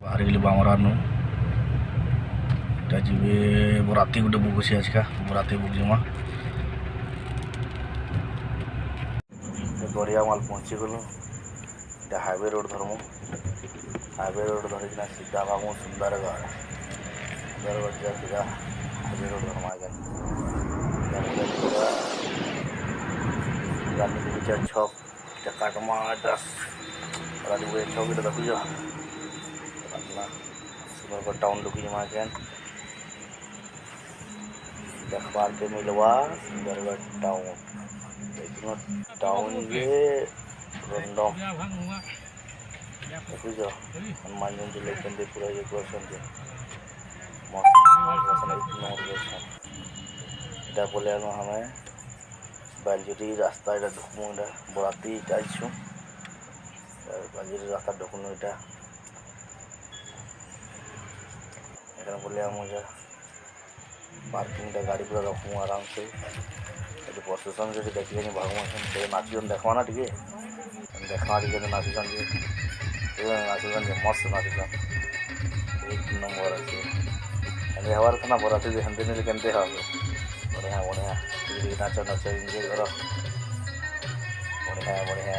ବାହାରି ଗଲି ବାମରାନୁ ଏଟା ଯିବେ ବରାତି ଗୋଟେ ବୁକ୍ ଅଛି ଆଜିକା ବରାତି ବୁକ୍ ଜମା ଗରିଆ ମାଲ ପହଞ୍ଚିଗଲୁ। ଏଟା highway road Dharmu highway road ଧରିକିନା ସିଧା ବାମୁ ସୁନ୍ଦରଗଡ଼ ଯା ସିଧା ହାଇୱେ ରୋଡ଼ ଧର୍ମା ଆଜ୍ଞା ଗାଲି ବଗିଚା ଛକ୍ ଏଟା କାଟମା ଏଟା ଗାଲି ବଗିଚା ଛକ୍ ଏଟା ଦେଖୁଛ सुंदरगढ़ टाउन ढुकी जमा के देखबार के मिलवा सुंदरगढ़ टाउन देखो टाउन ये रंडम देखो हनुमान जयंती लेकिन दे पूरा ये क्वेश्चन दे मस्त इटा बोले हमें बालजुरी रास्ता इटा ढुकमु इटा बराती इटा आइछु बालजुरी रास्ता ढुकनु इटा बोले मुझे पार्किंग गाड़ी पूरा रखूँ आराम से प्रोसेसन से देखिए भगवान नाचुन देखा ना टे देखा टे नाचुन नाचुन मस्त नाचुन एक नंबर अच्छे एंड हमारे था ना बराती हेंदे नहीं केंदे हम बढ़िया बढ़िया नाच नाच एंजॉय करो बढ़िया बढ़िया